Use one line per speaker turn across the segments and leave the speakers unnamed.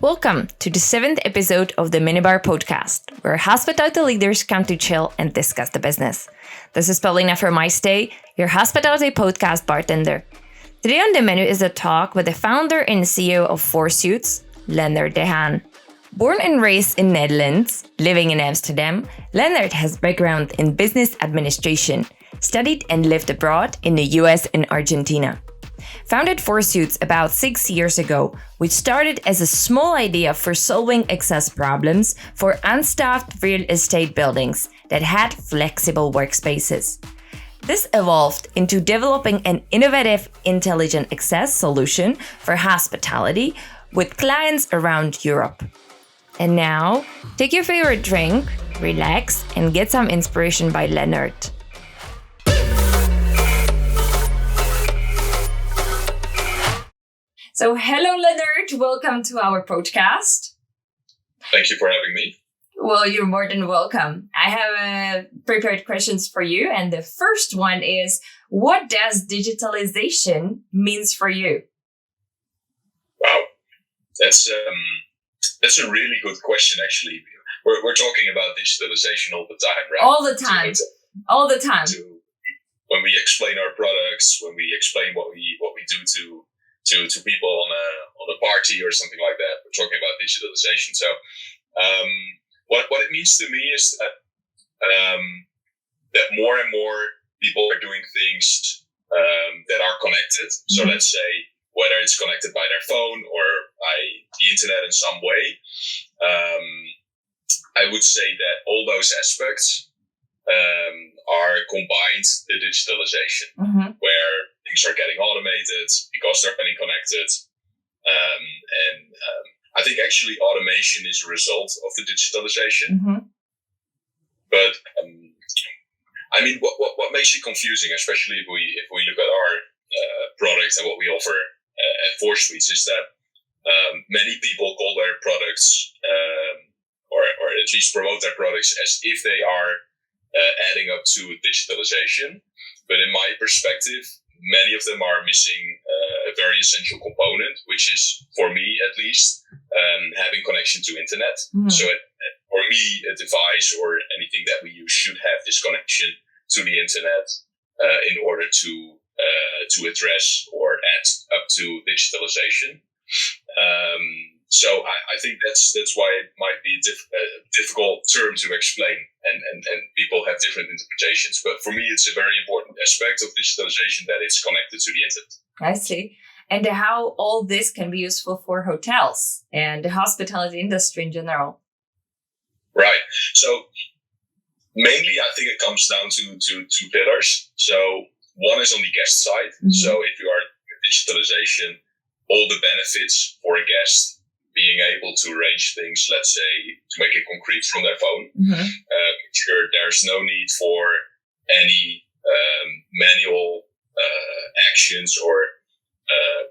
Welcome to the 7th episode of the Minibar podcast, where hospitality leaders come to chill and discuss the business. This is Paulina from my stay, your hospitality podcast bartender. Today on the menu is a talk with the founder and CEO of Four Suits, Lennart de Haan. Born and raised in Netherlands, living in Amsterdam, Lennart has background in business administration, studied and lived abroad in the US and Argentina. Founded Four Suits about 6 years ago, which started as a small idea for solving access problems for unstaffed real estate buildings that had flexible workspaces. This evolved into developing an innovative intelligent access solution for hospitality with clients around Europe. And now, take your favorite drink, relax, and get some inspiration by Lennart. So, hello, Lennart. Welcome to our podcast.
Thank you for having me.
Well, you're more than welcome. I have prepared questions for you. And the first one is, what does digitalization means for you?
Wow, that's a really good question, actually. We're talking about digitalization all the time, right?
All the time. All the time.
When we explain our products, when we explain what we do to people on a party or something like that, we're talking about digitalization. So what it means to me is that more and more people are doing things that are connected. So let's say whether it's connected by their phone or by the internet in some way, I would say that all those aspects are combined with digitalization, where things are getting automated because they're getting connected. I think actually automation is a result of the digitalization. But I mean, what makes it confusing, especially if we look at our products and what we offer at Four Suites, is that many people call their products or at least promote their products as if they are adding up to digitalization. But in my perspective, many of them are missing a very essential component, which is, for me at least, having connection to internet. So for me, a device or anything that we use should have this connection to the internet in order to address or add up to digitalization. So I think that's why it might be a difficult term to explain, and people have different interpretations. But for me, it's a very important aspect of digitalization that it's connected to the internet.
I see. And how all this can be useful for hotels and the hospitality industry in general.
Right. So mainly, I think it comes down to two pillars. So one is on the guest side. So if you are digitalization, all the benefits for a guest being able to arrange things, let's say, to make it concrete from their phone. Sure, there's no need for any manual actions or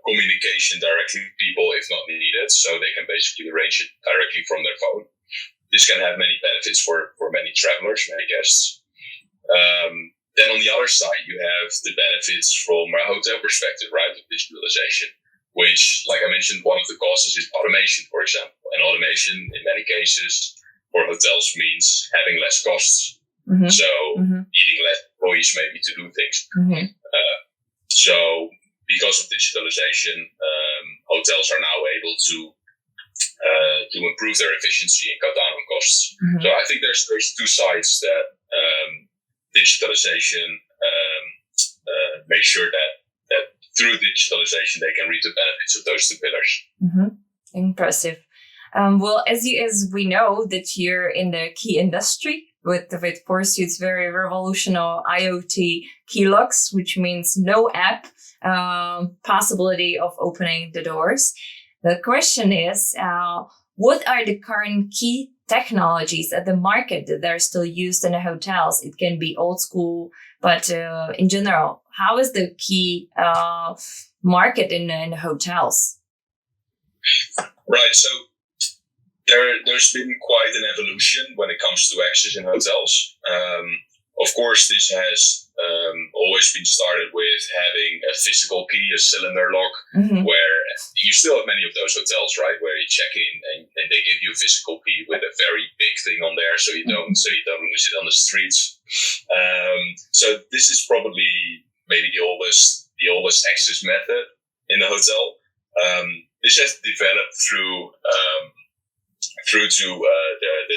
communication directly with people if not needed. So they can basically arrange it directly from their phone. This can have many benefits for many travelers, many guests. Then on the other side, you have the benefits from a hotel perspective, right, of digitalization, which, like I mentioned, one of the causes is automation, for example. And automation, in many cases, for hotels means having less costs. So needing less employees maybe to do things. So because of digitalization, hotels are now able to improve their efficiency and cut down on costs. So I think there's two sides that digitalization makes sure that through digitalization, they can reap the benefits of those two pillars.
Impressive. Well, as we know that you're in the key industry with Four Suits, very revolutionary IoT key locks, which means no app possibility of opening the doors. The question is, what are the current key technologies at the market that are still used in the hotels? It can be old school, but in general, how is the key market in the hotels?
Right. So there's been quite an evolution when it comes to access in hotels. Of course, this has always been started with having a physical key, a cylinder lock, where you still have many of those hotels, right, where they check in and they give you a physical key with a very big thing on there, so you don't lose it on the streets. So this is probably maybe the oldest access method in the hotel. This has developed through to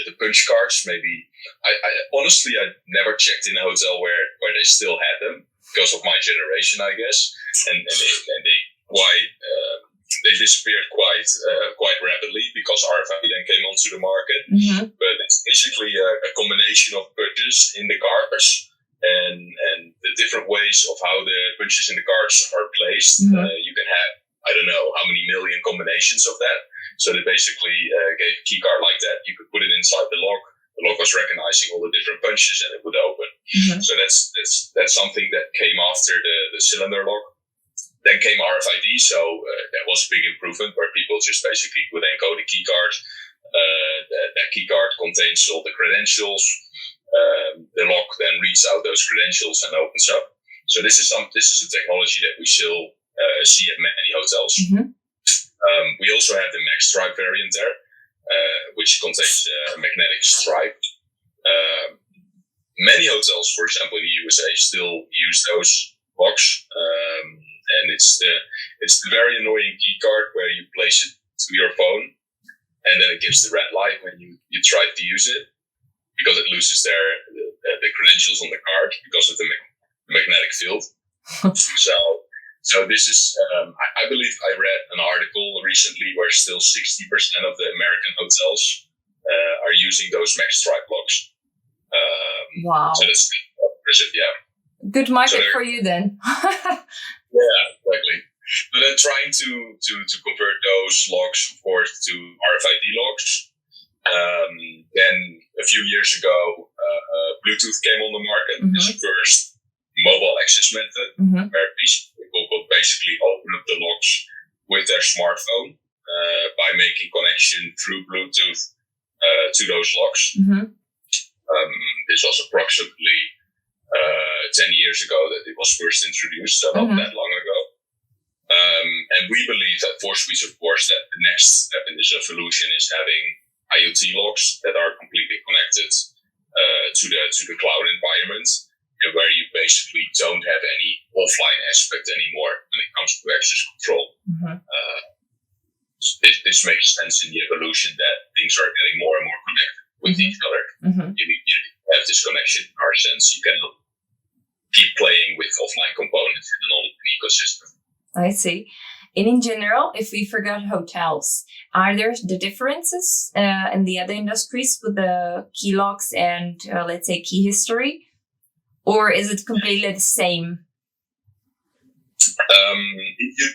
the punch cards. Maybe I honestly I never checked in a hotel where they still had them because of my generation, I guess, and they disappeared quite rapidly because RFID then came onto the market. Mm-hmm. But it's basically a combination of punches in the cards and the different ways of how the punches in the cards are placed. Mm-hmm. You can have, I don't know how many million combinations of that. So they basically gave a key card like that. You could put it inside the lock. The lock was recognizing all the different punches and it would open. Mm-hmm. So that's something that came after the cylinder lock. Then came RFID, so that was a big improvement where people just basically would encode a key card. That key card contains all the credentials. The lock then reads out those credentials and opens up. So this is a technology that we still see at many hotels. Mm-hmm. We also have the Max Stripe variant there, which contains a magnetic stripe. Many hotels, for example, in the USA, still use those locks. And it's the very annoying key card where you place it to your phone and then it gives the red light when you try to use it because it loses the credentials on the card because of the magnetic field. So this is, I believe I read an article recently where still 60% of the American hotels are using those Max Stripe locks.
Wow.
So that's impressive, yeah.
Good market for you then.
Yeah, exactly. But then trying to convert those locks, of course, to RFID locks. Then a few years ago, Bluetooth came on the market. Mm-hmm. It's the first mobile access method, mm-hmm. where people could basically open up the locks with their smartphone by making connection through Bluetooth to those locks. Mm-hmm. This was approximately 10 years ago that it was first introduced, so not that long ago. And we believe that for Suites, of course, that the next step in this evolution is having IoT locks that are completely connected to the cloud environment, where you basically don't have any offline aspect anymore when it comes to access control. Mm-hmm. This makes sense in the evolution that things are getting more and more connected with each other. Mm-hmm. You have this connection in our sense. You cannot keep playing with offline components in an online ecosystem.
I see. And in general, if we forgot hotels, are there the differences in the other industries with the key locks and let's say key history? Or is it completely the same?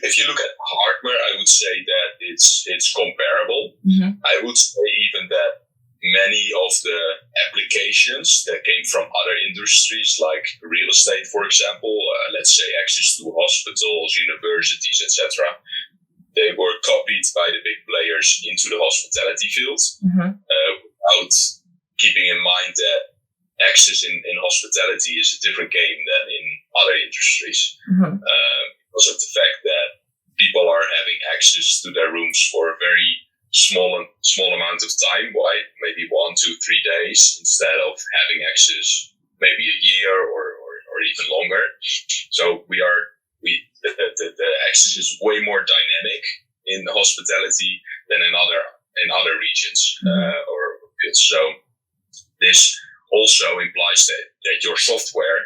If you look at hardware, I would say that it's comparable. Mm-hmm. I would say even that many of the applications that came from other industries, like real estate, for example, let's say access to hospitals, universities, etc., they were copied by the big players into the hospitality field, mm-hmm. Without keeping in mind that access in hospitality is a different game than in other industries, mm-hmm. Because of the fact that people are having access to their rooms for a very small amount of time, right? Maybe 1, 2, 3 days instead of having access maybe a year or even longer. So the access is way more dynamic in the hospitality than in other regions or fields. So this also implies that your software,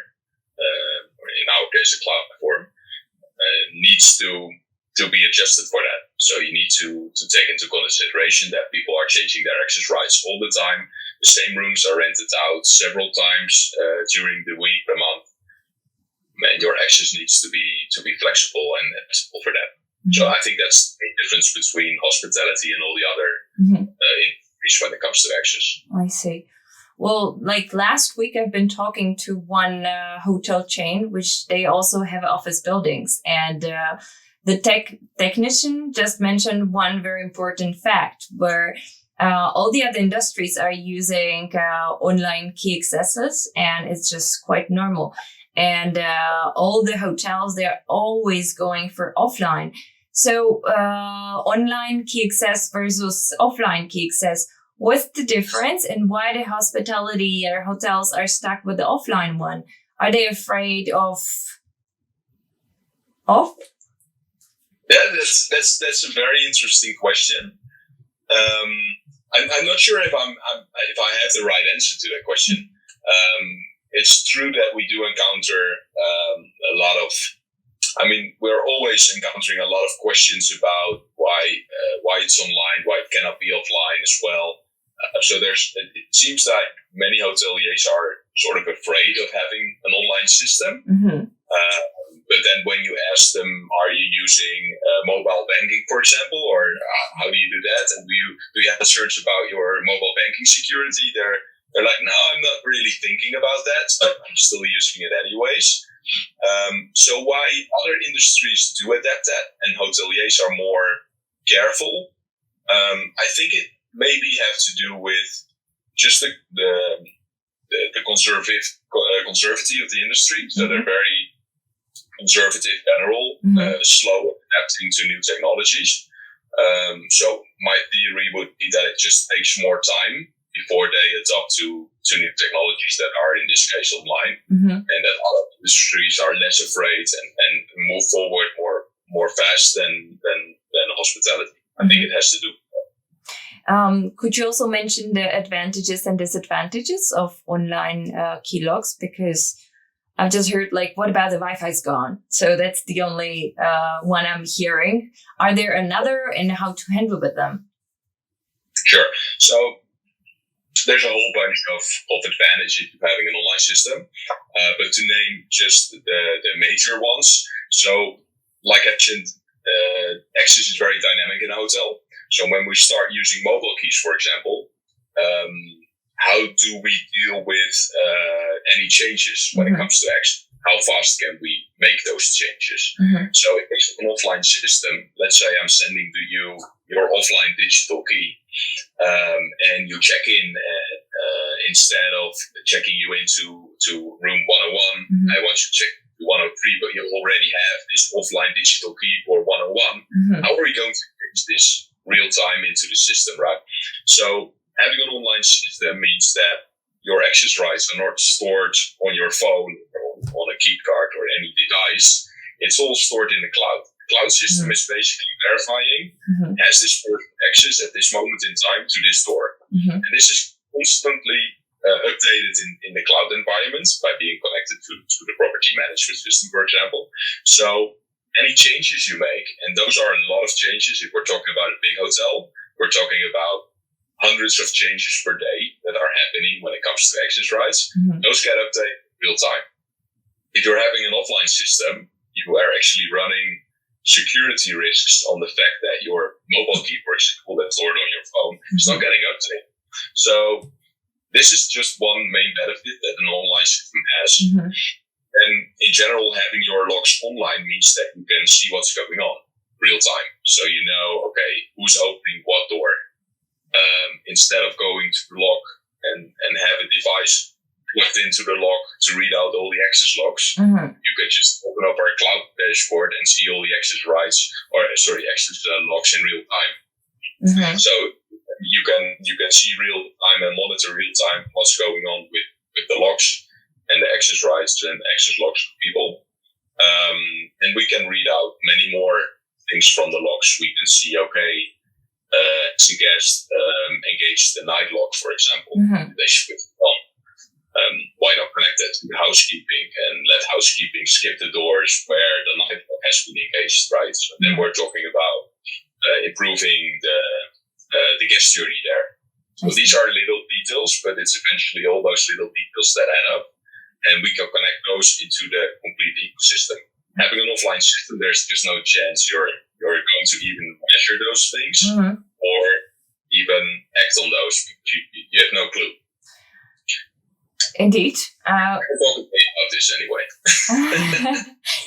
or in our case a cloud platform, needs to be adjusted for that. So you need to take into consideration that people are changing their access rights all the time. The same rooms are rented out several times during the week, per month. And your access needs to be flexible and acceptable for that. Mm-hmm. So I think that's the difference between hospitality and all the other industries when it comes to access.
I see. Well, like last week, I've been talking to one hotel chain, which they also have office buildings. And the technician just mentioned one very important fact where all the other industries are using online key accesses, and it's just quite normal. And all the hotels, they're always going for offline. So online key access versus offline key access. What's the difference, and why the hospitality or hotels are stuck with the offline one? Are they afraid of?
Yeah, that's a very interesting question. I'm not sure if if I have the right answer to that question. It's true that we do encounter a lot of. I mean, we're always encountering a lot of questions about why it's online, why it cannot be offline as well. So it seems like many hoteliers are sort of afraid of having an online system.
Mm-hmm.
But then when you ask them, are you using mobile banking, for example, or how do you do that? And do you have concerns about your mobile banking security? They're like, no, I'm not really thinking about that. I'm still using it anyways. So why other industries do adapt that and hoteliers are more careful, I think it maybe have to do with just the conservative of the industry. So they're very conservative in general, slow adapting to new technologies. So my theory would be that it just takes more time before they adopt to new technologies that are in this case online, and that other industries are less afraid and move forward more fast than hospitality. I think it has to do.
Could you also mention the advantages and disadvantages of online key locks? Because I've just heard, like, what about the Wi-Fi's gone? So that's the only one I'm hearing. Are there another, and how to handle with them?
Sure. So there's a whole bunch of advantages of having an online system, but to name just the major ones. So, like I mentioned, access is very dynamic in a hotel. So when we start using mobile keys, for example, how do we deal with any changes when it comes to access? How fast can we make those changes? So if it's an offline system, let's say I'm sending to you your offline digital key, and you check in, instead of checking you into room 101, I want you to check 103, but you already have this offline digital key for 101. How are we going to change this real time into the system, right? So having an online system means that your access rights are not stored on your phone or on a key card or any device. It's all stored in the cloud. The cloud system is basically verifying, has this person access at this moment in time to this door. And this is constantly updated in the cloud environment by being connected to the property management system, for example. So any changes you make, and those are a lot of changes. If we're talking about a big hotel, we're talking about hundreds of changes per day that are happening when it comes to access rights. Those get updated real time. If you're having an offline system, you are actually running security risks on the fact that your mobile key, for example, that's stored on your phone, is not getting updated. So this is just one main benefit that an online system has. And in general, having your logs online means that you can see what's going on real time. So you know, okay, who's opening what door. Instead of going to the log and have a device plugged into the log to read out all the access logs, you can just open up our cloud dashboard and see all the access rights, access logs in real time. So you can see real time and monitor real time what's going on with the logs and the access rights and access logs of people. And we can read out many more things from the logs. We can see, okay, as a guest engaged the night log, for example, they switch it on. Why not connect that to housekeeping and let housekeeping skip the doors where the night log has been engaged, right? So then we're talking about improving the guest journey there. So these are little details, but it's eventually all those little details that add up. And we can connect those into the complete ecosystem. Having an offline system, there's just no chance you're going to even measure those things or even act on those. You have no clue.
Indeed.
I thought about this anyway.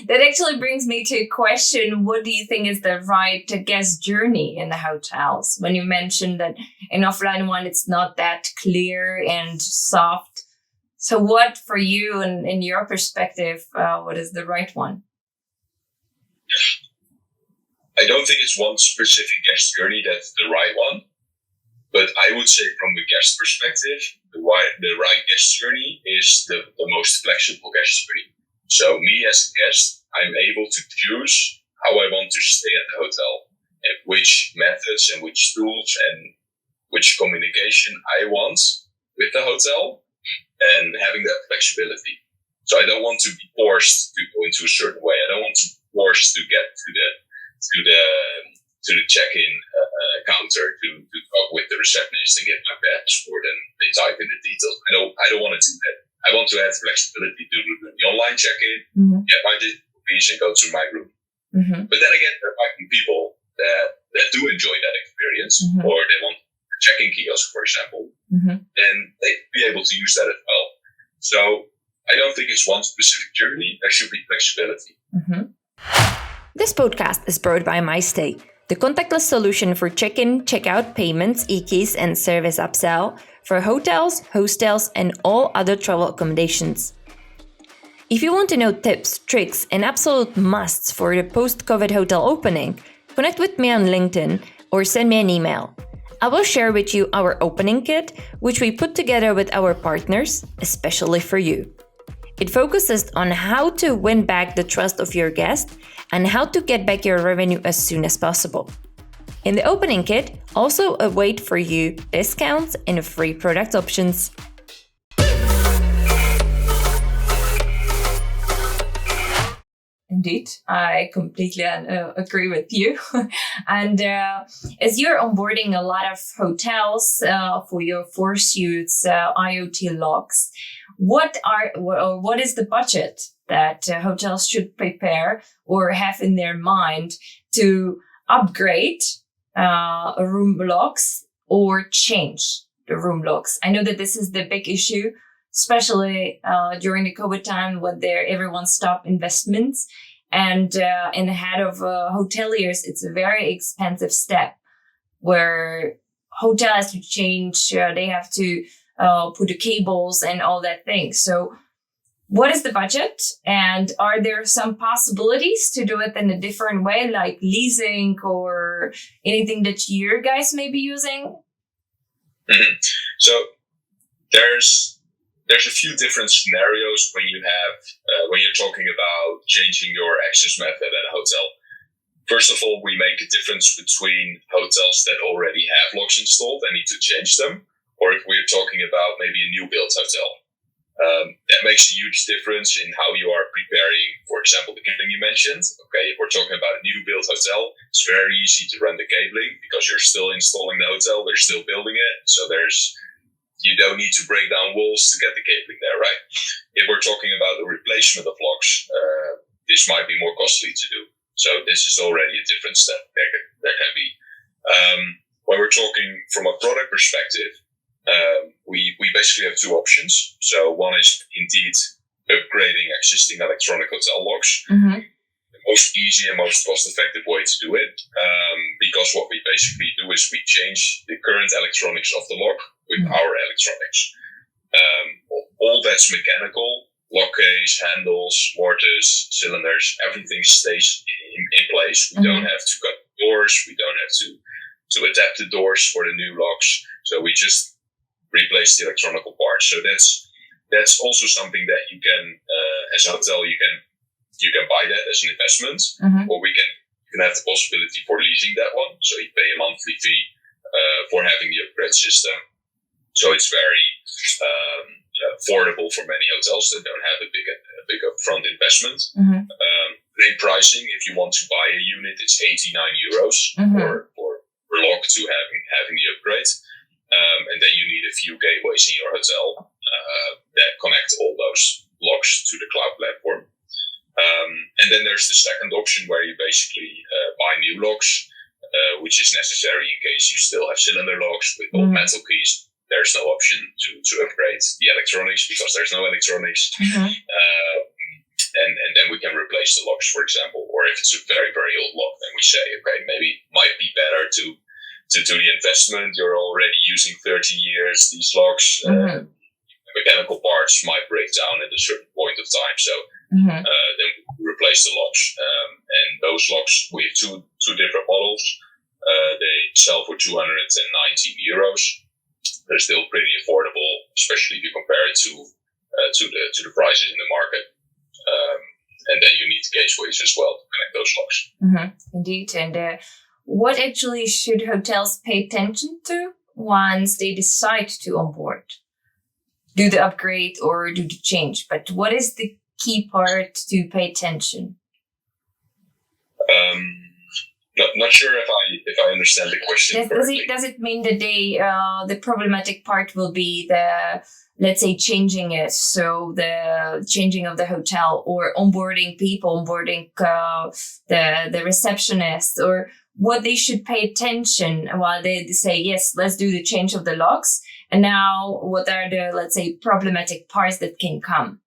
That actually brings me to a question. What do you think is the right guest journey in the hotels? When you mentioned that in offline one, it's not that clear and soft. So what for you and in your perspective, what is the right one?
I don't think it's one specific guest journey that's the right one, but I would say from the guest perspective, the right guest journey is the most flexible guest journey. So me as a guest, I'm able to choose how I want to stay at the hotel and which methods and which tools and which communication I want with the hotel, and having that flexibility. So I don't want to be forced to go into a certain way. I don't want to be forced to get to the check-in counter to talk with the receptionist and get my passport and they type in the details. I don't want to do that. I want to have flexibility to do the online check-in, get my digital keys and go to my room. But then again, there might be people that do enjoy that experience, or they want a check-in kiosk, for example, and they'd be able to use that as well. So I don't think it's one specific journey. There should be flexibility.
This podcast is brought by MyStay, the contactless solution for check-in, check-out payments, e-keys, and service upsell for hotels, hostels, and all other travel accommodations. If you want to know tips, tricks, and absolute musts for the post-COVID hotel opening, connect with me on LinkedIn or send me an email. I will share with you our opening kit, which we put together with our partners, especially for you. It focuses on how to win back the trust of your guest and how to get back your revenue as soon as possible. In the opening kit, also await for you discounts and free product options. Indeed, I completely agree with you. And as you're onboarding a lot of hotels for your Forsuits IoT locks, what is the budget that hotels should prepare or have in their mind to upgrade room locks or change the room locks? I know that this is the big issue, especially during the COVID time when everyone stopped investments. And in the head of hoteliers, it's a very expensive step where hotel has to change. They have to put the cables and all that thing. So what is the budget? And are there some possibilities to do it in a different way, like leasing or anything that you guys may be using?
So there's a few different scenarios when you're talking about changing your access method at a hotel. First of all, we make a difference between hotels that already have locks installed and need to change them, or if we're talking about maybe a new build hotel. That makes a huge difference in how you are preparing, for example, the cabling you mentioned. Okay, if we're talking about a new build hotel, it's very easy to run the cabling because you're still installing the hotel, they're still building it, so you don't need to break down walls to get the cabling there, right? If we're talking about the replacement of locks, this might be more costly to do. So this is already a different step there can be. When we're talking from a product perspective, we basically have two options. So one is indeed upgrading existing electronic hotel locks. The most easy and most cost-effective way to do it, because what we basically do is we change the current electronics of the lock with our electronics. All that's mechanical, lock case, handles, mortise, cylinders, everything stays in place. We don't have to cut doors. We don't have to adapt the doors for the new locks. So we just replace the electronical parts. So that's also something that you can, as a hotel, you can buy that as an investment, or you can have the possibility for leasing that one. So you pay a monthly fee for having the upgrade system. So it's very affordable for many hotels that don't have a big upfront investment. Great pricing. If you want to buy a unit, it's €89 for lock to having the upgrade. And then you need a few gateways in your hotel that connect all those locks to the cloud platform. And then there's the second option where you basically buy new locks, which is necessary in case you still have cylinder locks with old metal keys. There's no option to upgrade the electronics because there's no electronics. And then we can replace the locks, for example. Or if it's a very, very old lock, then we say, okay, maybe it might be better to do the investment. You're already using 30 years, these locks. Mechanical parts might break down at a certain point of time. So then we replace the locks. And those those locks, we have two different models. They sell for 219 euros. They're still pretty affordable, especially if you compare it to the prices in the market. And then you need gateways as well to connect those locks.
Mm-hmm. Indeed. And what actually should hotels pay attention to once they decide to onboard? Do the upgrade or do the change? But what is the key part to pay attention?
Not sure if I understand the question correctly.
Does it mean that the problematic part will be the, let's say, changing it, so the changing of the hotel or onboarding people, onboarding the receptionist, or what they should pay attention while they say, yes, let's do the change of the locks, and now what are the, let's say, problematic parts that can come?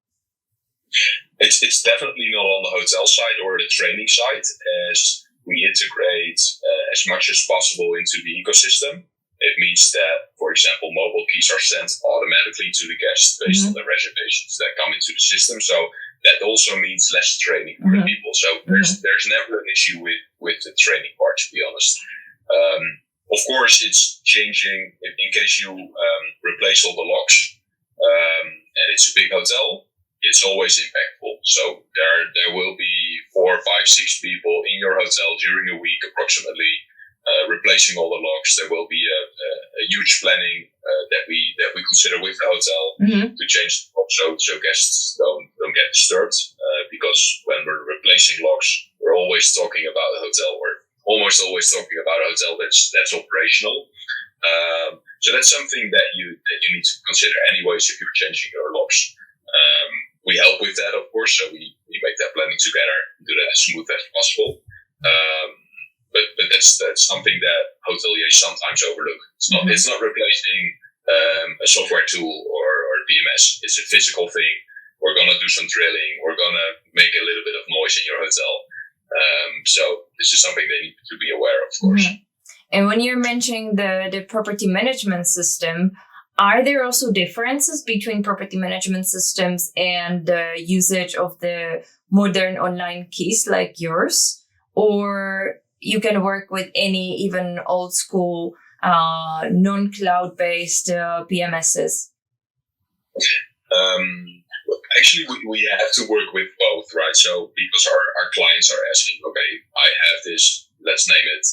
It's definitely not on the hotel side or the training side, as we integrate as much as possible into the ecosystem. It means that, for example, mobile keys are sent automatically to the guests based on the reservations that come into the system. So that also means less training for the people. So there's never an issue with the training part, to be honest. Of course, it's changing in case you replace all the locks and it's a big hotel. It's always impactful. So there will be 4, 5, 6 people in your hotel during a week, approximately, replacing all the locks. There will be a huge planning that we consider with the hotel to change the lock so guests don't get disturbed. Because when we're replacing locks, we're always talking about a hotel. We're almost always talking about a hotel that's operational. So that's something that you need to consider anyways if you're changing your locks. We help with that, of course, so we make that planning together, do that as smooth as possible. But that's something that hoteliers sometimes overlook. It's not replacing a software tool or PMS. It's a physical thing. We're gonna do some drilling. We're gonna make a little bit of noise in your hotel. So this is something they need to be aware of course.
And when you're mentioning the property management system, are there also differences between property management systems and the usage of the modern online keys like yours? Or you can work with any even old school, non-cloud based PMSs?
Actually, we have to work with both, right? So because our clients are asking, okay, I have this, let's name it,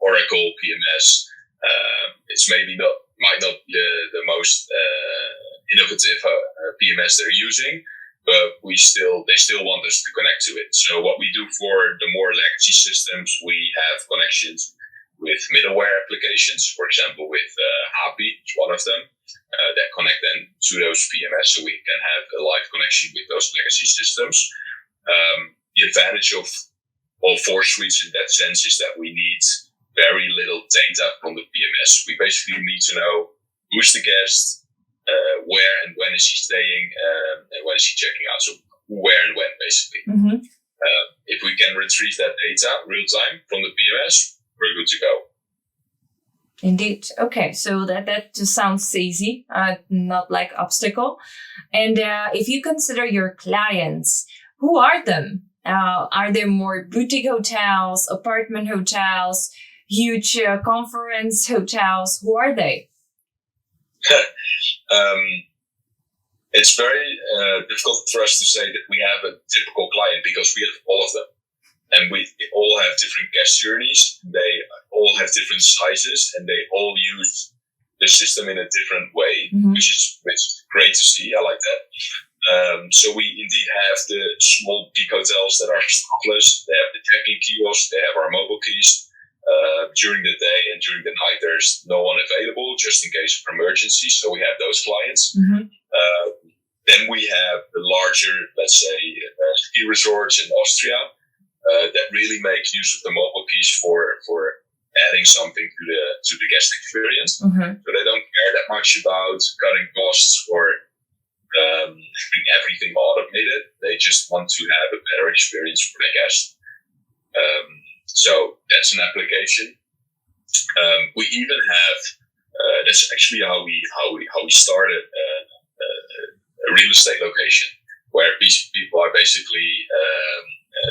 Oracle PMS. It's might not be the most innovative PMS they're using, but they still want us to connect to it. So what we do for the more legacy systems, we have connections with middleware applications, for example, with Happy, it's one of them, that connect then to those PMS, so we can have a live connection with those legacy systems. The advantage of all 4 suites in that sense is that we need very little data from the PMS. We basically need to know who's the guest, where and when is he staying, and when is he checking out. So where and when, basically. If we can retrieve that data real time from the PMS, we're good to go.
Indeed. Okay, so that just sounds easy, not like obstacle. And if you consider your clients, who are them? Are there more boutique hotels, apartment hotels, huge conference hotels? Who are they?
It's very difficult for us to say that we have a typical client because we have all of them. And we all have different guest journeys. They all have different sizes and they all use the system in a different way, which is great to see. I like that. So we indeed have the small boutique hotels that are stockless. They have the check-in kiosks. They have our mobile keys. During the day and during the night, there's no one available just in case of emergency. So we have those clients. Then we have the larger, let's say, ski resorts in Austria that really make use of the mobile keys for adding something to the guest experience. So they don't care that much about cutting costs or having everything automated. They just want to have a better experience for their guests. So that's an application. We even have that's actually how we started a real estate location where people are basically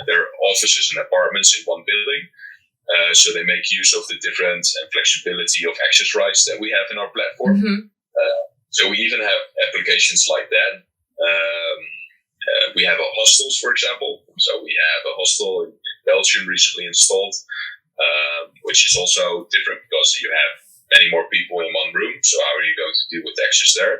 they're offices and apartments in one building. So they make use of the different and flexibility of access rights that we have in our platform. So we even have applications like that. We have a hostels, for example. So we have a hostel in Belgium recently installed, which is also different because you have many more people in one room. So how are you going to deal with access there?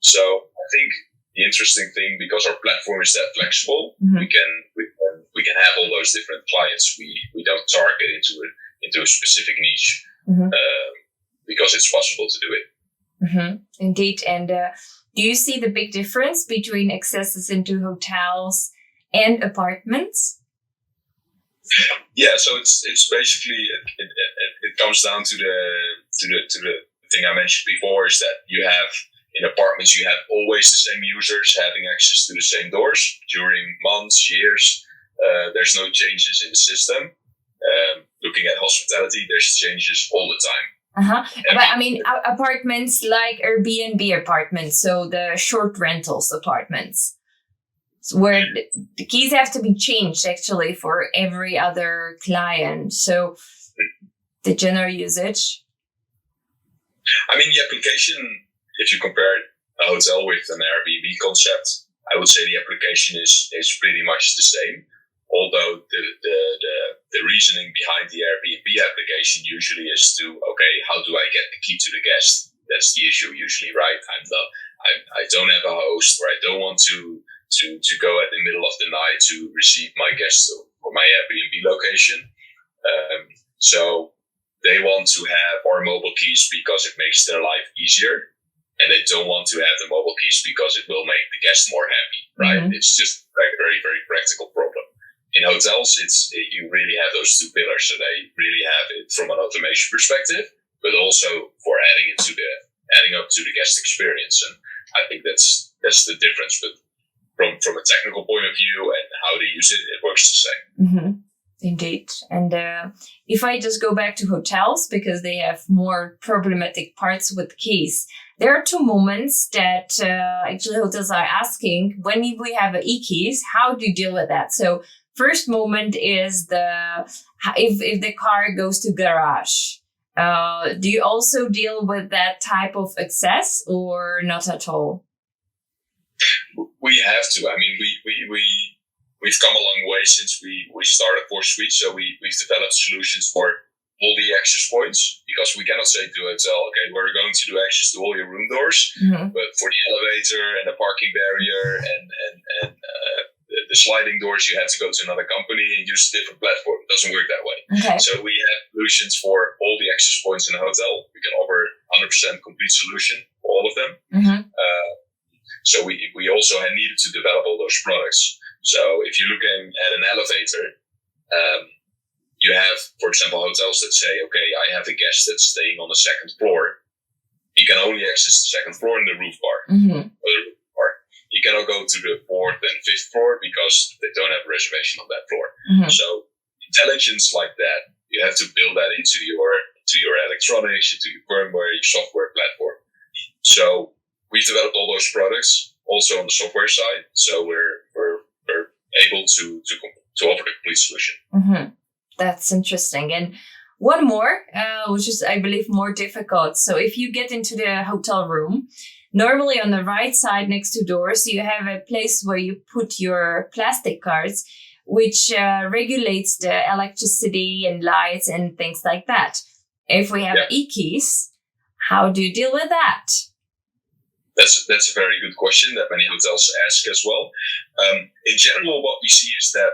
So I think the interesting thing, because our platform is that flexible, we can have all those different clients. We don't target into a specific niche because it's possible to do it.
Indeed. And do you see the big difference between accesses into hotels and apartments?
Yeah, so it's basically it comes down to the thing I mentioned before, is that you have in apartments you have always the same users having access to the same doors during months, years. There's no changes in the system. Looking at hospitality, there's changes all the time.
But I mean, apartments like Airbnb apartments, so the short rentals apartments, where the keys have to be changed actually for every other client. So the general usage.
I mean, the application, if you compare a hotel with an Airbnb concept, I would say the application is pretty much the same. Although the reasoning behind the Airbnb application usually is to, okay, how do I get the key to the guest? That's the issue usually, right? I don't have a host, or I don't want to go at the middle of the night to receive my guests or my Airbnb location. So they want to have our mobile keys because it makes their life easier, and they don't want to have the mobile keys because it will make the guest more happy, right? It's just a very, very practical problem. In hotels, you really have those two pillars. So they really have it from an automation perspective, but also for adding up to the guest experience. And I think that's the difference. But from a technical point of view and how they use it, it works the same.
Indeed. And if I just go back to hotels, because they have more problematic parts with keys, there are two moments that actually hotels are asking, when we have e-keys, how do you deal with that? So first moment is if the car goes to garage. Do you also deal with that type of access or not at all?
We have to. I mean, we've come a long way since we started 4Suite. So we've developed solutions for all the access points, because we cannot say to a hotel, okay, we're going to do access to all your room doors, but for the elevator and the parking barrier and the sliding doors, you have to go to another company and use a different platform. It doesn't work that way.
Okay.
So we have solutions for all the access points in a hotel. We can offer 100% complete solution for all of them. So we also needed to develop all those products. So if you're looking at an elevator, you have, for example, hotels that say, okay, I have a guest that's staying on the second floor. You can only access the second floor in the roof bar. You cannot go to the fourth and fifth floor because they don't have a reservation on that floor. So intelligence like that, you have to build that into your electronics, into your firmware, your software platform. So we've developed all those products also on the software side. So we're able to offer the complete solution.
That's interesting. And one more, which is, I believe, more difficult. So if you get into the hotel room, normally on the right side next to doors, you have a place where you put your plastic cards, which regulates the electricity and lights and things like that. If we have e-keys, how do you deal with that?
That's a very good question that many hotels ask as well. In general, what we see is that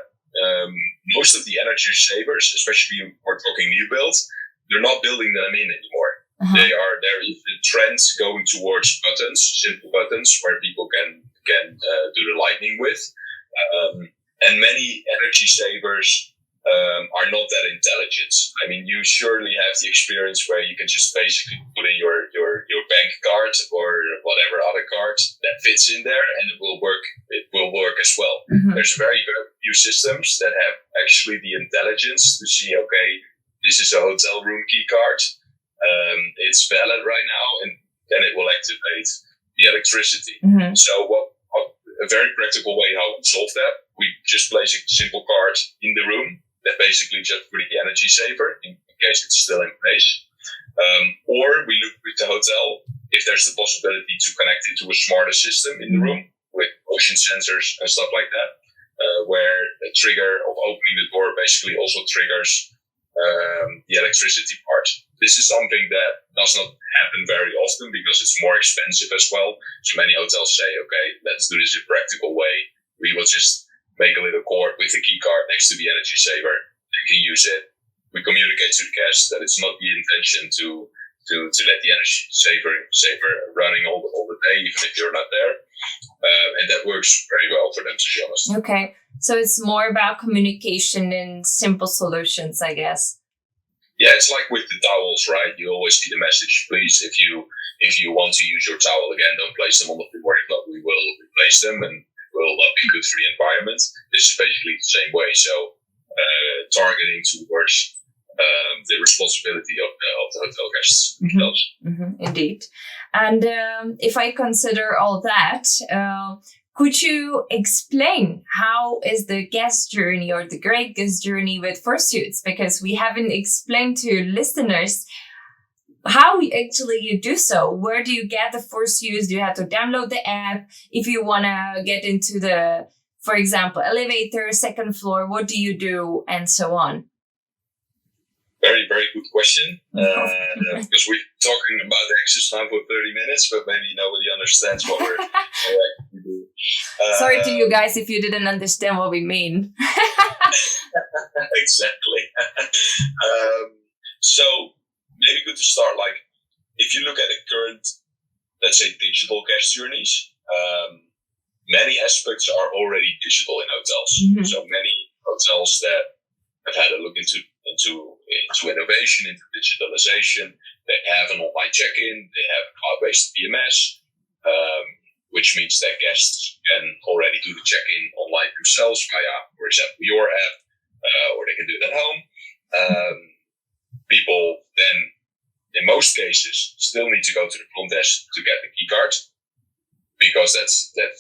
most of the energy savers, especially if we're talking new builds, they're not building them in anymore. There is the trend going towards buttons, simple buttons where people can do the lighting with, and many energy savers are not that intelligent. I mean, you surely have the experience where you can just basically put in your bank card or whatever other card that fits in there, and it will work. It will work as well. There's very few systems that have actually the intelligence to see, okay, this is a hotel room key card. It's valid right now, and then it will activate the electricity. So a very practical way how we solve that, we just place a simple card in the room that basically just for the energy saver in case it's still in place. Or we look with the hotel if there's the possibility to connect it to a smarter system in the room with motion sensors and stuff like that, where a trigger of opening the door basically also triggers the electricity part. This is something that does not happen very often because it's more expensive as well. So many hotels say, okay, let's do this in a practical way. We will just make a little cord with a key card next to the energy saver. You can use it. We communicate to the guests that it's not the intention to let the energy saver running all the day, even if you're not there. And that works very well for them, to be honest.
Okay. So it's more about communication and simple solutions, I guess.
Yeah, it's like with the towels, right? You always see the message, please, if you want to use your towel again, don't place them on the floor. If not, we will replace them and it will not be good for the environment. This is basically the same way. So targeting towards the responsibility of the hotel guests themselves.
Indeed. And if I consider all that, could you explain how is the guest journey or the great guest journey with fursuits? Because we haven't explained to listeners how actually you do so. Where do you get the fursuits? Do you have to download the app? If you want to get into the, for example, elevator, second floor, what do you do? And so on.
Very, very good question. Because we're talking about the access now for 30 minutes, but maybe nobody understands what we're actually doing.
Sorry to you guys if you didn't understand what we mean.
Exactly. So maybe good to start, like, if you look at the current, let's say, digital guest journeys, many aspects are already digital in hotels. So many hotels that have had a look into innovation, into digitalization. They have an online check-in. They have a cloud-based PMS, which means that guests can already do the check-in online themselves via, for example, your app, or they can do it at home. People then, in most cases, still need to go to the front desk to get the key card, because that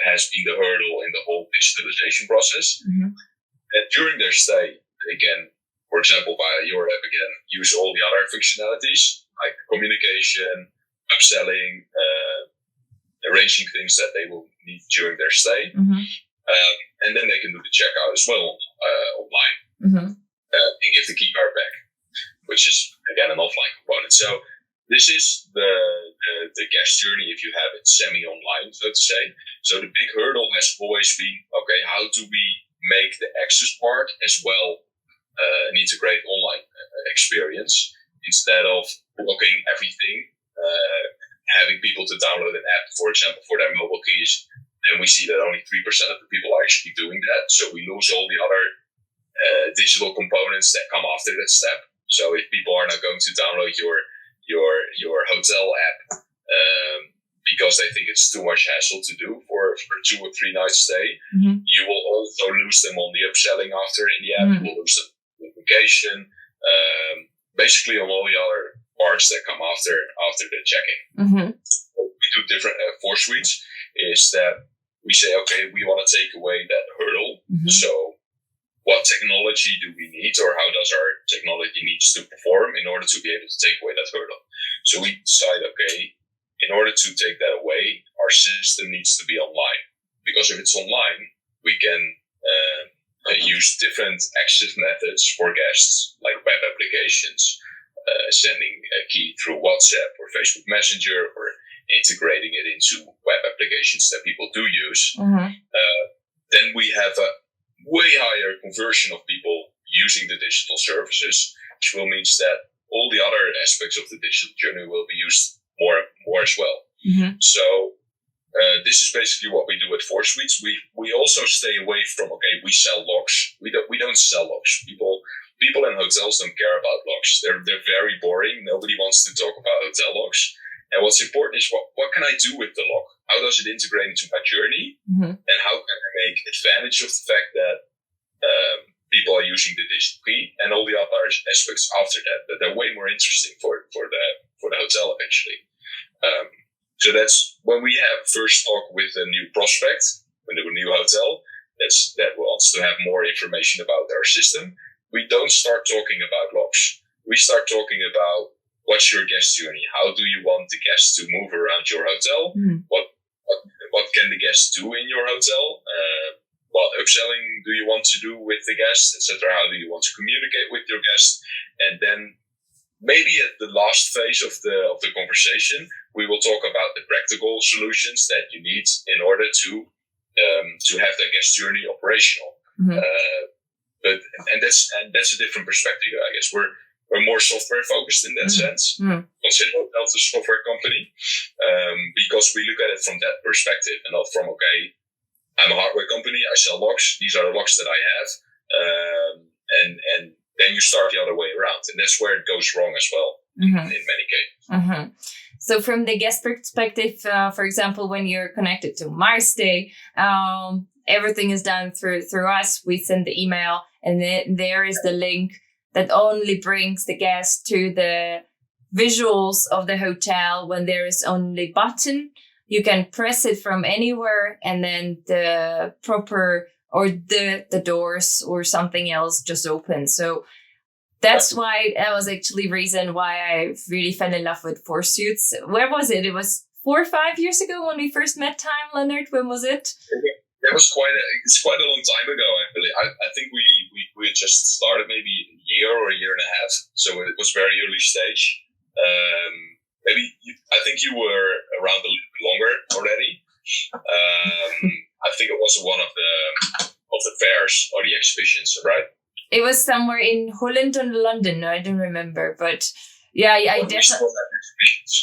has been the hurdle in the whole digitalization process. And during their stay, again, for example, via your app, again, use all the other functionalities like communication, upselling, arranging things that they will need during their stay. And then they can do the checkout as well online and give the key card back, which is, again, an offline component. So this is the guest journey if you have it semi-online, so to say. So the big hurdle has always been, okay, how do we make the access part as well an integrated online experience instead of blocking everything, having people to download an app, for example, for their mobile keys. And we see that only 3% of the people are actually doing that. So we lose all the other digital components that come after that step. So if people are not going to download your hotel app because they think it's too much hassle to do for 2 or 3 nights stay, you will also lose them on the upselling after in the app. You will lose them communication, basically on all the other parts that come after the check-in. What we do different for suites is that we say, okay, we want to take away that hurdle. So what technology do we need, or how does our technology needs to perform in order to be able to take away that hurdle? So we decide, okay, in order to take that away, our system needs to be online, because if it's online, we can use different access methods for guests, like web applications, sending a key through WhatsApp or Facebook Messenger, or integrating it into web applications that people do use. Then we have a way higher conversion of people using the digital services, which will mean that all the other aspects of the digital journey will be used more as well. So this is basically what we do at 4Suites. We also stay away from, okay, we sell locks. We don't sell locks. People in hotels don't care about locks. They're very boring. Nobody wants to talk about hotel locks. And what's important is what can I do with the lock? How does it integrate into my journey? And how can I make advantage of the fact that people are using the digital key and all the other aspects after that they're way more interesting for the hotel eventually. So that's when we have first talk with a new prospect, with a new hotel, that wants to have more information about our system, we don't start talking about logs. We start talking about what's your guest journey? How do you want the guests to move around your hotel? What can the guests do in your hotel? What upselling do you want to do with the guests, etc.? How do you want to communicate with your guests? And then maybe at the last phase of the conversation, we will talk about the practical solutions that you need in order to have that guest journey operational. But that's a different perspective, I guess. We're more software focused in that sense. Consider ourselves a software company because we look at it from that perspective and not from, okay, I'm a hardware company, I sell logs, these are the logs that I have, and then you start the other way around, and that's where it goes wrong as well in many cases.
So from the guest perspective, for example, when you're connected to MyStay, everything is done through us. We send the email, and then there is the link that only brings the guest to the visuals of the hotel. When there is only button, you can press it from anywhere, and then the proper or the doors or something else just open. So that's why that was actually reason why I really fell in love with Suits. Where was it? It was 4 or 5 years ago when we first met, Lennart. When was it?
That was quite a long time ago, I believe. I think we had just started maybe a year or a year and a half, so it was very early stage. I think you were around a little bit longer already. I think it was one of the fairs or the exhibitions, right?
It was somewhere in Holland or London. I don't remember, but yeah, I definitely.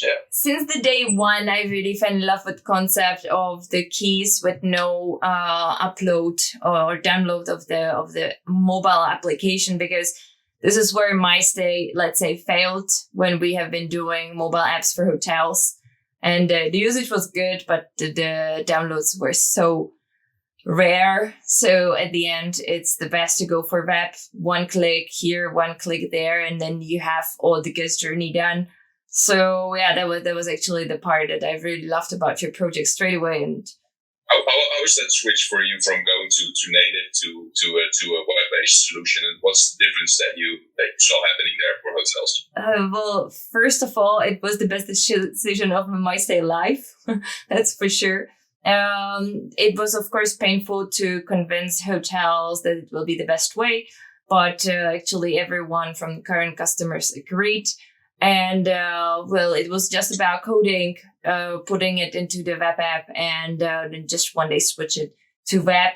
Yeah. Since the day one, I really fell in love with the concept of the keys with no upload or download of the mobile application, because this is where MyStay, let's say, failed when we have been doing mobile apps for hotels, and the usage was good, but the downloads were so rare. So at the end, it's the best to go for web. 1 click here, 1 click there, and then you have all the guest journey done. So yeah, that was actually the part that I really loved about your project straight away. And
how was that switch for you from going to native to a web-based solution, and what's the difference that you saw happening there for hotels?
Well, first of all, it was the best decision of my stay life. That's for sure. It was, of course, painful to convince hotels that it will be the best way, but actually everyone from current customers agreed. And well, it was just about coding, putting it into the web app, and then just one day switch it to web.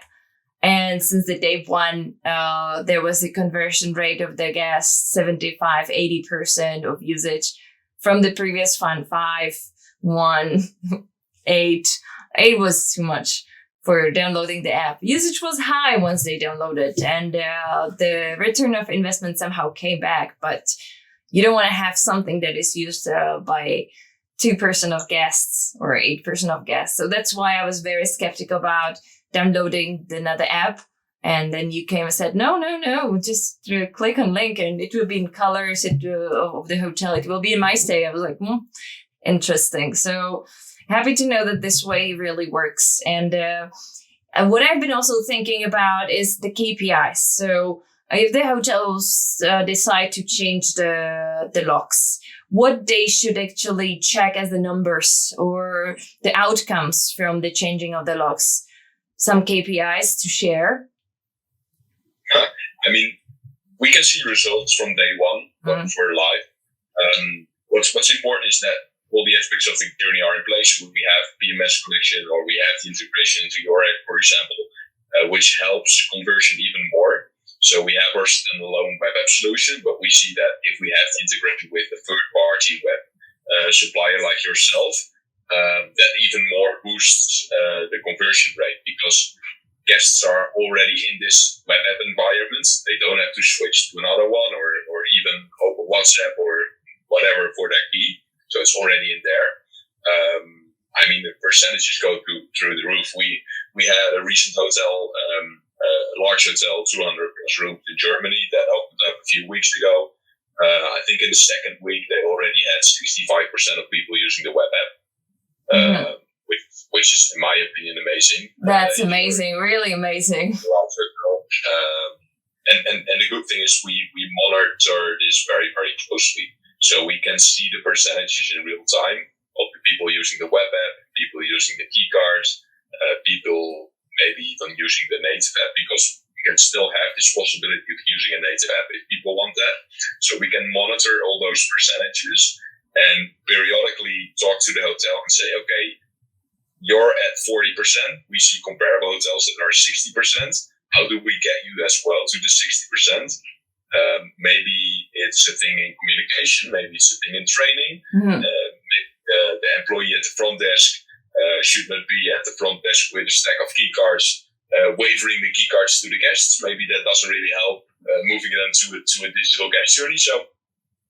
And since the day one, there was a conversion rate of the guests, 75-80% of usage from the previous fund, 5, 1, 8. 8 was too much for downloading the app. Usage was high once they downloaded, and the return of investment somehow came back. But you don't want to have something that is used by 2% of guests or 8% of guests. So that's why I was very skeptical about downloading another app. And then you came and said, no, just click on link and it will be in colors of the hotel. It will be in MyStay. I was like, interesting. So happy to know that this way really works. And what I've been also thinking about is the KPIs. So if the hotels decide to change the locks, what they should actually check as the numbers or the outcomes from the changing of the locks? Some KPIs to share?
I mean, we can see results from day one when we're live. What's important is that all the aspects of the journey are in place. We have PMS connection, or we have the integration into your app, for example, which helps conversion even more. So we have our standalone web app solution, but we see that if we have integrated with a third-party web supplier like yourself, that even more boosts the conversion rate, because guests are already in this web app environment. They don't have to switch to another one or even open WhatsApp or whatever for their key. So it's already in there. I mean, the percentages go through the roof. We had a recent hotel, a large hotel, 200 plus rooms in Germany that opened up a few weeks ago. I think in the second week, they already had 65% of people using the web app, which is, in my opinion, amazing.
That's amazing, really amazing.
And the good thing is we monitor this very, very closely. So we can see the percentages in real time of the people using the web app, people using the key cards, people maybe even using the native app, because we can still have this possibility of using a native app if people want that. So we can monitor all those percentages and periodically talk to the hotel and say, okay, you're at 40%. We see comparable hotels that are 60%. How do we get you as well to the 60%? Maybe it's a thing in communication. Maybe it's a thing in training. Maybe the employee at the front desk should not be at the front desk with a stack of key cards, wavering the key cards to the guests. Maybe that doesn't really help moving them to a digital guest journey. So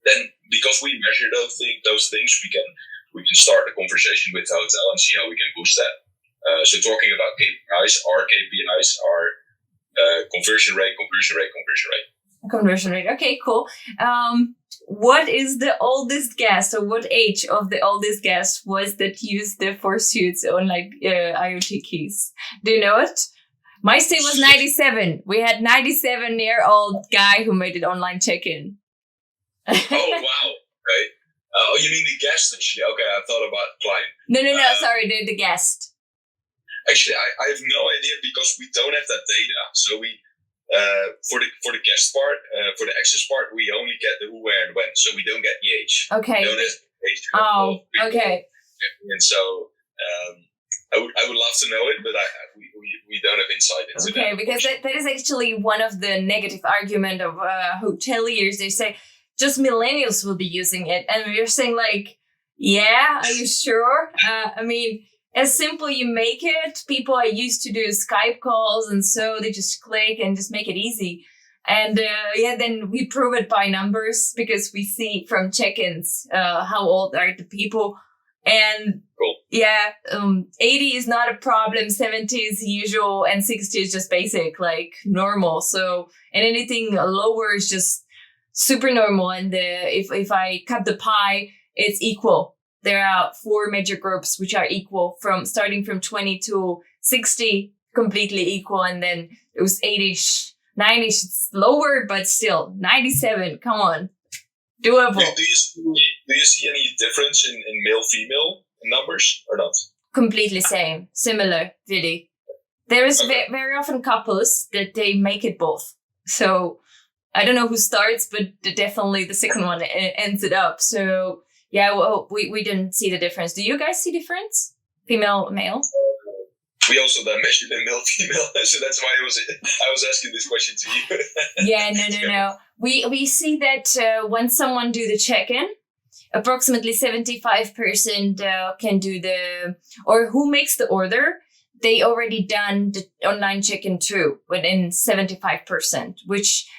then, because we measure those things, we can start a conversation with the hotel and see how we can boost that. So talking about KPIs, our KPIs are conversion rate.
Conversion rate. Okay, cool. What is the oldest guest, or what age of the oldest guest was that used the Fursuits on IoT keys? Do you know it? My stay was 97. We had 97-year-old guy who made it online check-in.
Oh, wow. Right. Oh, you mean the guest, actually? Okay, I thought about client.
No, sorry, the guest.
Actually, I have no idea, because we don't have that data. So we, for the guest part, for the access part, we only get the who, where, and when. So we don't get the age.
Okay.
We don't have the age.
Oh, okay.
And so I would love to know it, but we don't have insight into that.
Okay, because that is actually one of the negative argument of hoteliers. They say just millennials will be using it, and we're saying like, yeah, are you sure? I mean, as simple you make it, people are used to do Skype calls, and so they just click and just make it easy. And then we prove it by numbers, because we see from check-ins how old are the people. And
cool.
80 is not a problem, 70 is usual, and 60 is just basic, like normal. So, and anything lower is just super normal. And if I cut the pie, it's equal. There are 4 major groups which are equal, starting from 20 to 60, completely equal. And then it was 80-ish, 90-ish, it's lower, but still 97. Come on, doable.
Do you see any difference in male-female numbers or not?
Completely similar, really. There is very often couples that they make it both. So I don't know who starts, but definitely the second one ends it up. So yeah, well, we didn't see the difference. Do you guys see difference? Female, male?
We also then measured in male, female, so that's why I was asking this question to you.
Yeah, no. We see that when someone do the check-in, approximately 75% can do or who makes the order, they already done the online check-in too, within 75%, which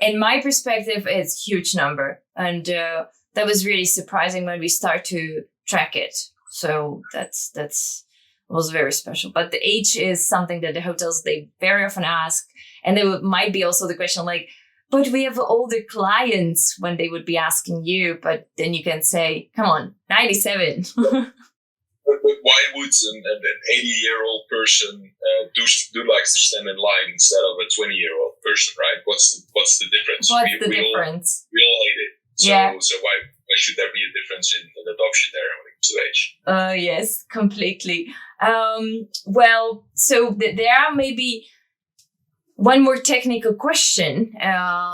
in my perspective is a huge number. And that was really surprising when we start to track it. So that's was very special. But the age is something that the hotels, they very often ask. And there might be also the question like, but we have older clients, when they would be asking you. But then you can say, come on, 97.
But why would an 80-year-old person do like to stand in line instead of a 20-year-old person, right? What's the difference?
What's the difference?
We all hate it. So why should there be a difference in adoption there when it comes to age?
Yes, completely. Well, so there are maybe one more technical question,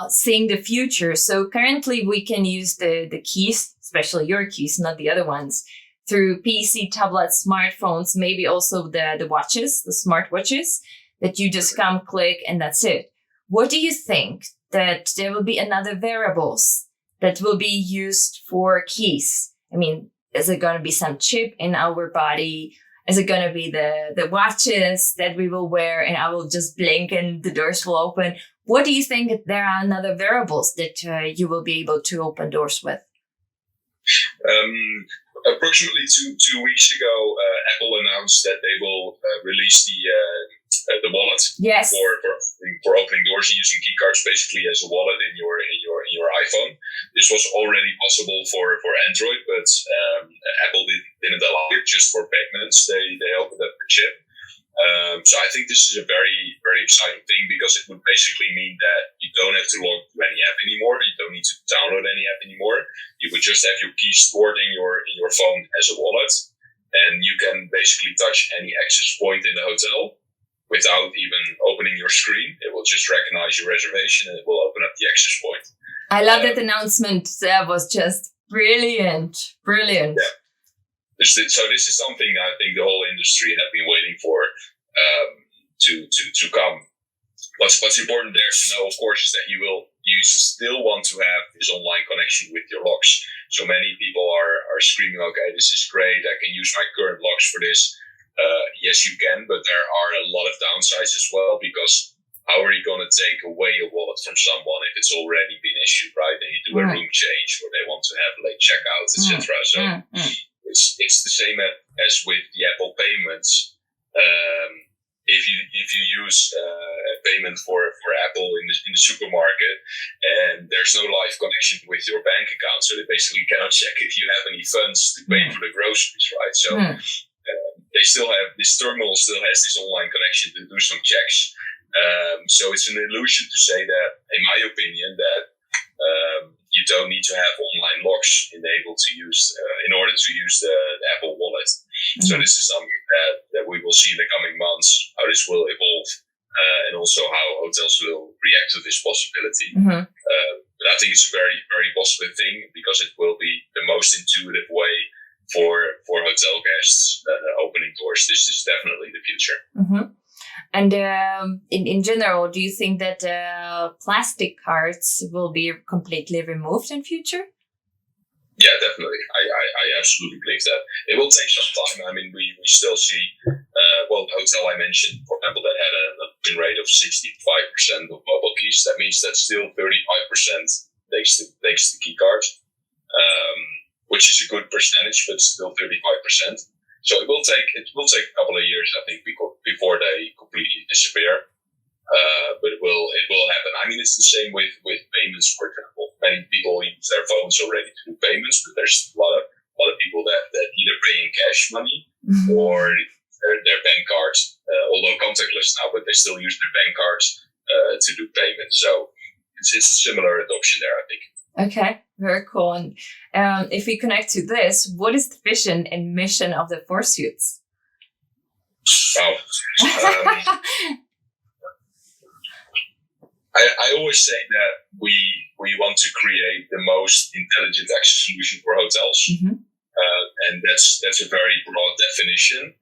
seeing the future. So currently we can use the keys, especially your keys, not the other ones, through PC, tablets, smartphones, maybe also the watches, the smart watches, that you just come, click, and that's it. What do you think that there will be another variables that will be used for keys? I mean, is it going to be some chip in our body? Is it going to be the watches that we will wear and I will just blink and the doors will open? What do you think that there are another variables that you will be able to open doors with?
Approximately two weeks ago, Apple announced that they will release the wallet.
Yes.
For opening doors and using key cards basically as a wallet in your iPhone. This was already possible for Android, but Apple didn't allow it just for payment. payments they opened up for chip. So I think this is a very, very exciting thing because it would basically mean that you don't have to log to any app anymore. You don't need to download any app anymore. You would just have your keys stored in your phone as a wallet, and you can basically touch any access point in the hotel without even opening your screen. It will just recognize your reservation and it will open up the access point.
I love that announcement. That was just brilliant. Brilliant.
Yeah. So this is something I think the whole industry has been waiting for to come. What's important there to know, of course, is that you still want to have this online connection with your logs. So many people are screaming, okay, this is great, I can use my current logs for this. Yes, you can, but there are a lot of downsides as well, because how are you going to take away a wallet from someone if it's already been issued, right? And you do a room change or they want to have late checkouts, etc. So it's the same as with the Apple payments. If you use payment for Apple in the supermarket and there's no live connection with your bank account, so they basically cannot check if you have any funds to pay for the groceries, right? So they still have this terminal still has this online connection to do some checks. So it's an illusion to say that, in my opinion, that you don't need to have online logs enabled to use in order to use the Apple Wallet. So this is something that we will see in the coming months, how this will evolve, and also how hotels will react to this possibility. But I think it's a very, very positive thing because it will be the most intuitive way for hotel guests opening doors. This is definitely the future.
And in general, do you think that plastic cards will be completely removed in future?
Yeah, definitely. I absolutely believe that. It will take some time. I mean, we still see, the hotel I mentioned, for example, that had a pin rate of 65% of mobile keys. That means that still 35% takes the key card, which is a good percentage, but still 35%. So it will take a couple of years, I think, before they completely disappear. But it will happen. I mean, it's the same with payments, for example. Many people use their phones already to do payments, but there's a lot of people that either pay in cash money or their bank cards, although contactless now, but they still use their bank cards to do payments. So it's a similar adoption there, I think.
Okay, very cool. And if we connect to this, what is the vision and mission of the Four Suits?
Wow. I always say that we want to create the most intelligent access solution for hotels, and that's a very broad definition.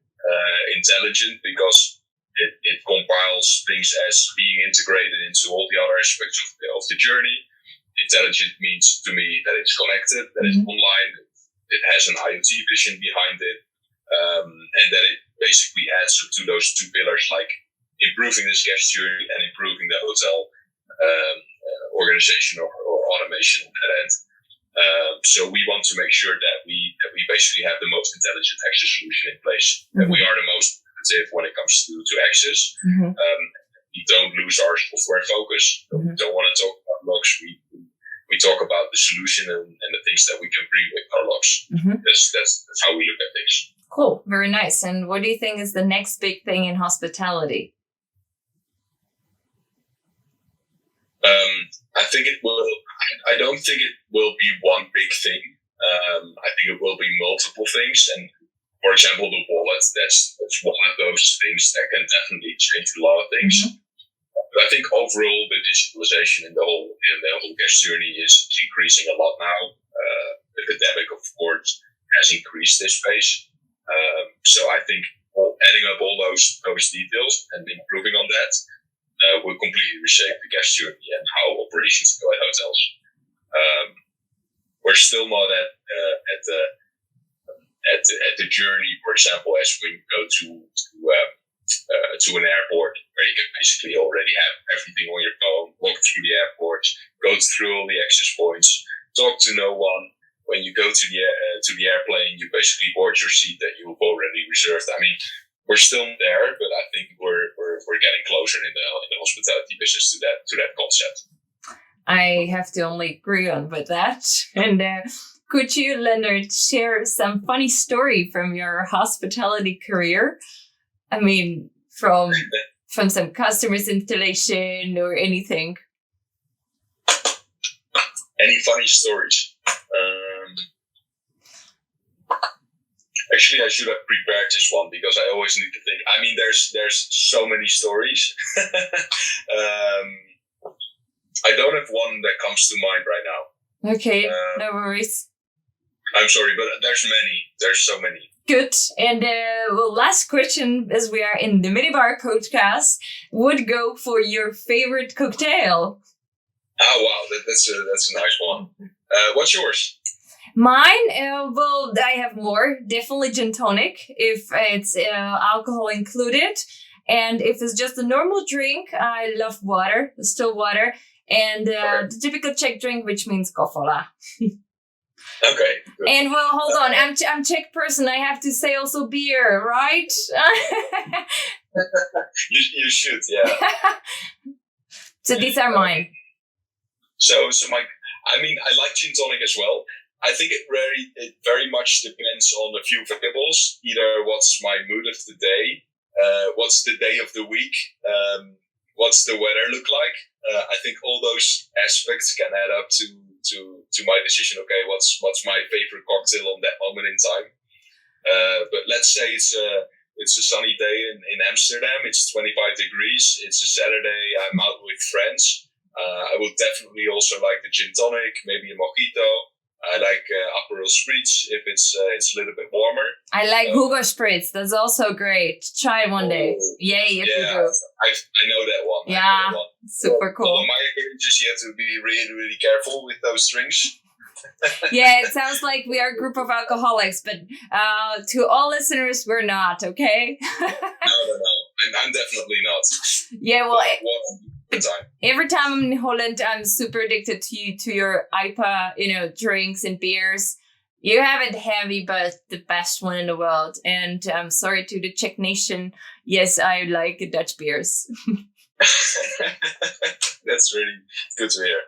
Intelligent because it compiles things as being integrated into all the other aspects of the journey. Intelligent means to me that it's connected, that it's online, it has an IoT vision behind it, and that it basically adds to those two pillars, like improving this guest journey and improving the hotel organization or automation on that end. So we want to make sure that we basically have the most intelligent access solution in place, that we are the most innovative when it comes to access. We don't lose our software focus. We don't want to talk about logs. We talk about the solution and the things that we can bring with our logs. That's how we look at things.
Cool. Very nice. And what do you think is the next big thing in hospitality?
I don't think it will be one big thing. I think it will be multiple things. And for example, the wallet, that's one of those things that can definitely change a lot of things. But I think overall the digitalization in the whole guest journey is increasing a lot now. The pandemic, of course, has increased this pace. So I think adding up all those details and improving on that will completely reshape the guest journey and how operations go at hotels. We're still not at the journey, for example, as we go to an airport where you can basically already have everything on your phone, walk through the airport, go through all the access points, talk to no one. When you go to the airplane, you basically board your seat that you've already reserved. I mean, we're still there, but I think we're getting closer in the hospitality business to that concept.
I have to only agree on with that. And Could you, Lennart, share some funny story from your hospitality career? I mean, from some customers installation or anything.
Any funny stories? Actually, I should have prepared this one because I always need to think. I mean, there's so many stories. I don't have one that comes to mind right now.
Okay, no worries.
I'm sorry, but there's many. There's so many.
Good. And last question, as we are in the Minibar podcast, would go for your favorite cocktail.
Oh wow, that's a nice one. What's yours?
Mine, well, I have more. Definitely gin tonic, if it's alcohol included. And if it's just a normal drink, I love water, still water. And the typical Czech drink, which means kofola.
Okay. Good.
And well, hold on. I'm Czech person. I have to say also beer, right?
you should, yeah.
So these are mine.
So I like gin tonic as well. I think it very much depends on a few variables. Either what's my mood of the day, what's the day of the week, what's the weather look like. I think all those aspects can add up to my decision. Okay, what's my favorite cocktail on that moment in time? But let's say it's a sunny day in Amsterdam. It's 25 degrees. It's a Saturday. I'm out with friends. I would definitely also like the gin tonic, maybe a mojito. I like Aperol Spritz if it's a little bit warmer.
I like Hugo Spritz. That's also great. Try it one day. Yay, if you do.
I know that one.
Yeah, super cool.
On my occasions, you have to be really, really careful with those drinks.
Yeah, it sounds like we are a group of alcoholics, but to all listeners, we're not, okay?
No. I'm definitely not.
Yeah, well...
Time.
Every time I'm in Holland, I'm super addicted to your IPA, drinks and beers. You have it heavy, but the best one in the world. And I'm sorry to the Czech nation. Yes, I like Dutch beers.
That's really good to hear.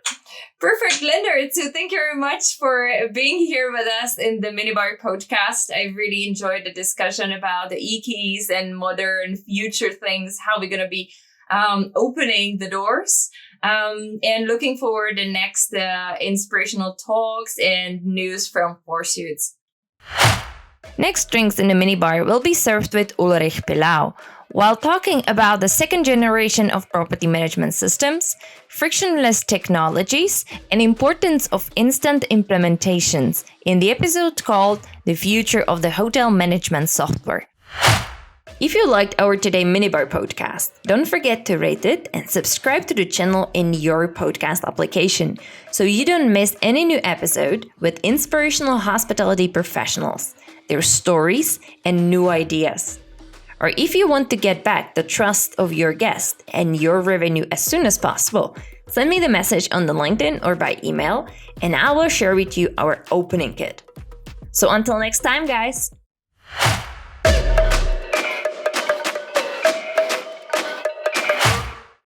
Perfect, Lennart. So thank you very much for being here with us in the Minibar podcast. I really enjoyed the discussion about the e-keys and modern future things, how we're going to be opening the doors, and looking forward to next inspirational talks and news from Forsuits. Next drinks in the minibar will be served with Ulrich Pilau, while talking about the second generation of property management systems, frictionless technologies, and importance of instant implementations in the episode called The Future of the Hotel Management Software. If you liked our Today Minibar podcast, don't forget to rate it and subscribe to the channel in your podcast application so you don't miss any new episode with inspirational hospitality professionals, their stories, and new ideas. Or if you want to get back the trust of your guest and your revenue as soon as possible, send me the message on the LinkedIn or by email, and I will share with you our opening kit. So until next time, guys.